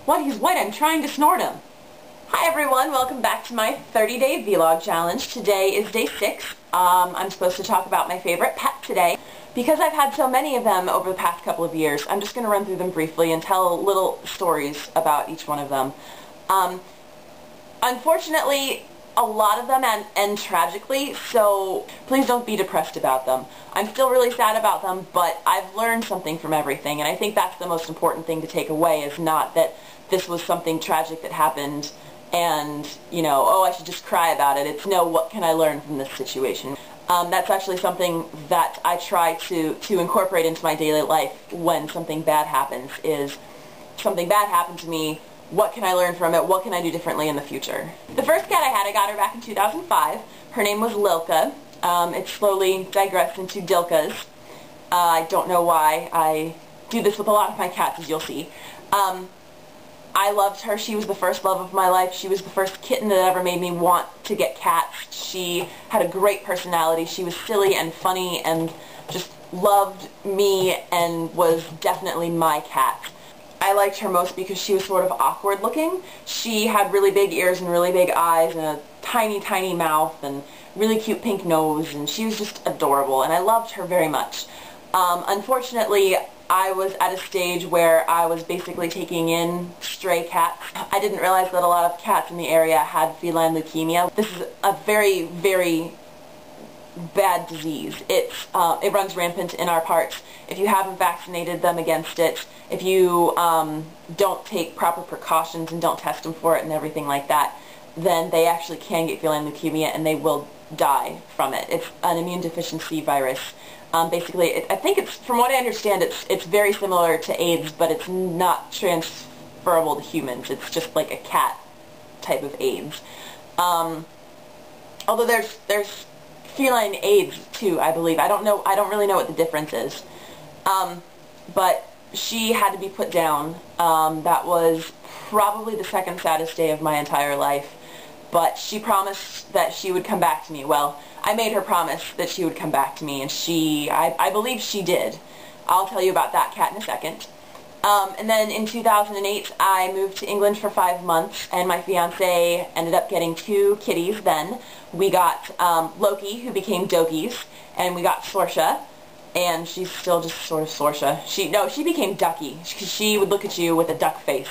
What? He's white. I'm trying to snort him. Hi everyone, welcome back to my 30-day vlog challenge. Today is day 6. I'm supposed to talk about my favorite pet today. Because I've had so many of them over the past couple of years, I'm just going to run through them briefly and tell little stories about each one of them. Unfortunately, a lot of them end tragically, so please don't be depressed about them. I'm still really sad about them, but I've learned something from everything, and I think that's the most important thing to take away, is not that this was something tragic that happened and, you know, oh, I should just cry about it. It's, no, what can I learn from this situation? That's actually something that I try to incorporate into my daily life when something bad happens, is something bad happened to me, what can I learn from it? What can I do differently in the future? The first cat I got her back in 2005. Her name was Lilka. It slowly digressed into Dilkas. I don't know why. I do this with a lot of my cats, as you'll see. I loved her. She was the first love of my life. She was the first kitten that ever made me want to get cats. She had a great personality. She was silly and funny and just loved me and was definitely my cat. I liked her most because she was sort of awkward looking. She had really big ears and really big eyes and a tiny, tiny mouth and really cute pink nose, and she was just adorable, and I loved her very much. Unfortunately, I was at a stage where I was basically taking in stray cats. I didn't realize that a lot of cats in the area had feline leukemia. This is a very, very bad disease. It runs rampant in our parks. If you haven't vaccinated them against it, if you don't take proper precautions and don't test them for it and everything like that, then they actually can get feline leukemia and they will die from it. It's an immune deficiency virus. Basically, I think it's, from what I understand, it's very similar to AIDS, but it's not transferable to humans. It's just like a cat type of AIDS. Although there's feline AIDS too, I believe. I don't really know what the difference is. But she had to be put down. That was probably the second saddest day of my entire life. But she promised that she would come back to me. Well, I made her promise that she would come back to me, and I believe she did. I'll tell you about that cat in a second. And then in 2008, I moved to England for 5 months, and my fiance ended up getting 2 kitties then. We got Loki, who became Dogies, and we got Sorsha, and she's still just sort of Sorsha. She became Ducky, because she would look at you with a duck face.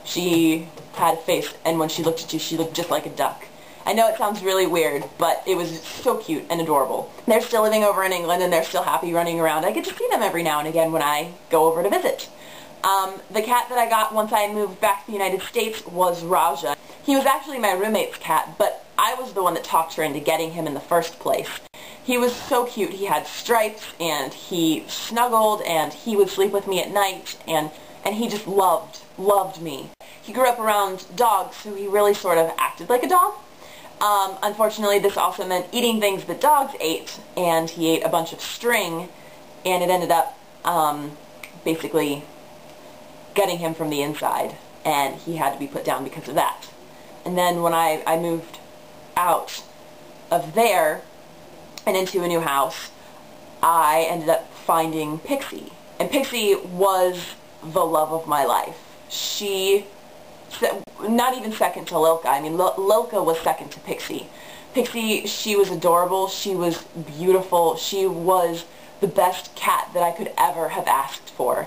She had a face, and when she looked at you, she looked just like a duck. I know it sounds really weird, but it was so cute and adorable. They're still living over in England, and they're still happy running around. I get to see them every now and again when I go over to visit. The cat that I got once I moved back to the United States was Raja. He was actually my roommate's cat, but I was the one that talked her into getting him in the first place. He was so cute. He had stripes, and he snuggled, and he would sleep with me at night, and he just loved me. He grew up around dogs, so he really sort of acted like a dog. Unfortunately, this also meant eating things that dogs ate, and he ate a bunch of string, and it ended up basically getting him from the inside, and he had to be put down because of that. And then when I moved out of there and into a new house, I ended up finding Pixie. And Pixie was the love of my life. She, not even second to Lilka. I mean, Lilka was second to Pixie. Pixie, she was adorable. She was beautiful. She was the best cat that I could ever have asked for.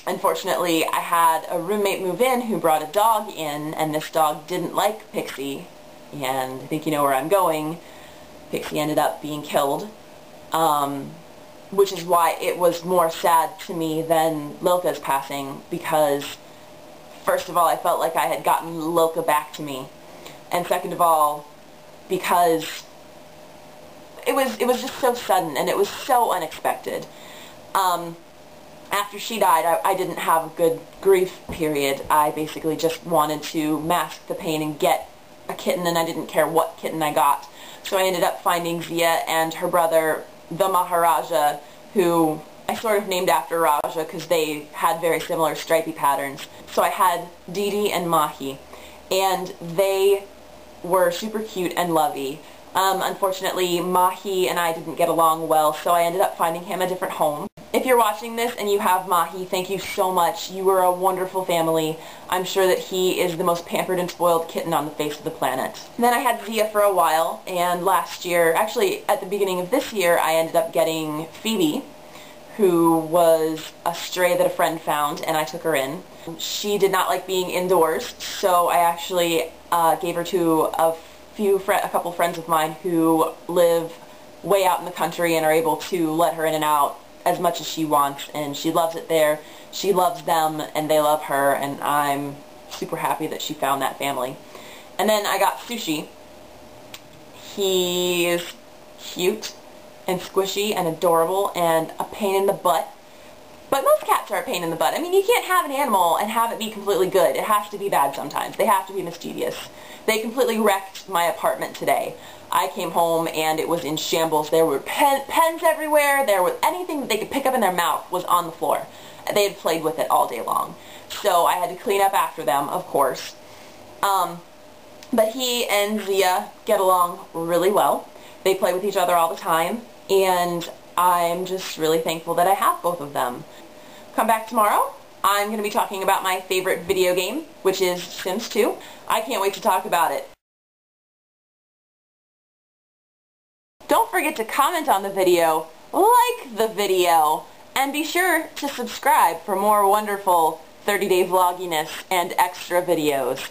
Unfortunately, I had a roommate move in who brought a dog in, and this dog didn't like Pixie, and I think you know where I'm going. Pixie ended up being killed, which is why it was more sad to me than Lilka's passing, because first of all, I felt like I had gotten Lilka back to me, and second of all, because it was just so sudden, and it was so unexpected. After she died, I didn't have a good grief period. I basically just wanted to mask the pain and get a kitten, and I didn't care what kitten I got. So I ended up finding Zia and her brother, the Maharaja, who I sort of named after Raja because they had very similar stripy patterns. So I had Didi and Mahi, and they were super cute and lovey. Unfortunately, Mahi and I didn't get along well, so I ended up finding him a different home. If you're watching this and you have Mahi, thank you so much. You were a wonderful family. I'm sure that he is the most pampered and spoiled kitten on the face of the planet. And then I had Zia for a while, and last year, actually at the beginning of this year, I ended up getting Phoebe, who was a stray that a friend found, and I took her in. She did not like being indoors, so I actually gave her to a couple friends of mine who live way out in the country and are able to let her in and out as much as she wants, and she loves it there. She loves them, and they love her, and I'm super happy that she found that family. And then I got Sushi. He is cute and squishy and adorable and a pain in the butt. But most cats are a pain in the butt. I mean, you can't have an animal and have it be completely good. It has to be bad sometimes. They have to be mischievous. They completely wrecked my apartment today. I came home and it was in shambles. There were pens everywhere. There was anything that they could pick up in their mouth was on the floor. They had played with it all day long. So I had to clean up after them, of course. But he and Zia get along really well. They play with each other all the time, and I'm just really thankful that I have both of them. Come back tomorrow. I'm going to be talking about my favorite video game, which is Sims 2. I can't wait to talk about it. Don't forget to comment on the video, like the video, and be sure to subscribe for more wonderful 30-day vlogginess and extra videos.